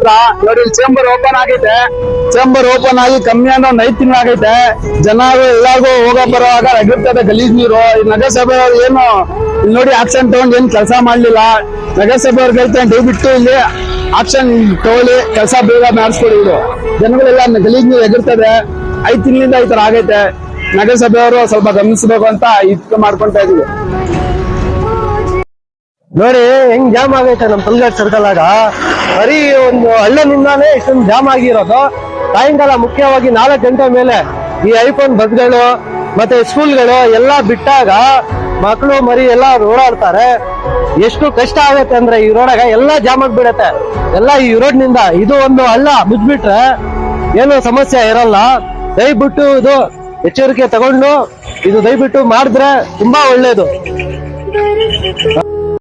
ಹತ್ರ ನೋಡಿ chamber open ಆಗೈತೆ. ಚೇಂಬರ್ ಓಪನ್ ಆಗಿ ಕಮ್ಮಿ ಅಂದ್ರೆ ಒಂದು 5 ತಿಂಗಳು ಆಗೈತೆ. ಜನ ಎಲ್ಲಾರ್ಗು ಹೋಗೋ ಬರುವಾಗ ರಗಿರ್ತದೆ ಗಲೀಜ್ ನೀರು. ಈ ನಗರಸಭೆಯವ್ರು ಏನು ಇಲ್ಲಿ ನೋಡಿ ಆಕ್ಷನ್ ತಗೊಂಡು ಏನ್ ಕೆಲಸ ಮಾಡ್ಲಿಲ್ಲ. ನಗರಸಭೆಯವ್ರಿಗೆ ಹೇಳ್ತೇನೆ ದಯವಿಟ್ಟು ಇಲ್ಲಿ ಆಕ್ಷನ್ ತಗೊಳ್ಳಿ, ಕೆಲಸ ಬೇಗ ಮಾಡಿಸ್ಕೊಡಿ. ಇದು ಜನಗಳೆಲ್ಲ ಗಲೀಜ್ ನೀರು ಎಗಿರ್ತದೆ. 5 ತಿಂಗಳಿಂದ ಈ ತರ ಆಗೈತೆ. ನಗರಸಭೆಯವರು ಸ್ವಲ್ಪ ಗಮನಿಸಬೇಕು ಅಂತ ಇದು ಮಾಡ್ಕೊಂತ ಇದೀವಿ. ನೋಡಿ ಹೆಂಗ್ ಜಾಮ್ ಆಗೈತೆ ನಮ್ ಪಲ್ಗಡ್ ಸರ್ಕಲ್ ಆಗ. ಬರೀ ಒಂದು ಹಳ್ಳನಿಂದಾನೇ ಇಷ್ಟೊಂದು ಜಾಮ್ ಆಗಿರೋದು. ಸಾಯಂಕಾಲ ಮುಖ್ಯವಾಗಿ 4 ಗಂಟೆ ಮೇಲೆ ಈ ಐಫೋನ್ ಬಸ್ಗಳು ಮತ್ತೆ ಸ್ಕೂಲ್ಗಳು ಎಲ್ಲ ಬಿಟ್ಟಾಗ ಮಕ್ಕಳು ಮರಿ ಎಲ್ಲ ಓಡಾಡ್ತಾರೆ. ಎಷ್ಟು ಕಷ್ಟ ಆಗತ್ತೆ ಅಂದ್ರೆ ಈ ರೋಡಾಗ ಎಲ್ಲ ಜಾಮ್ ಆಗ್ಬಿಡತ್ತೆ. ಎಲ್ಲ ಈ ರೋಡ್ ನಿಂದ ಇದು ಒಂದು ಹಳ್ಳ ಮುಚ್ಬಿಟ್ರೆ ಏನು ಸಮಸ್ಯೆ ಇರಲ್ಲ. ದಯವಿಟ್ಟು ಇದು ಎಚ್ಚರಿಕೆ ತಗೊಂಡು ಇದು ದಯವಿಟ್ಟು ಮಾಡಿದ್ರೆ ತುಂಬಾ ಒಳ್ಳೇದು.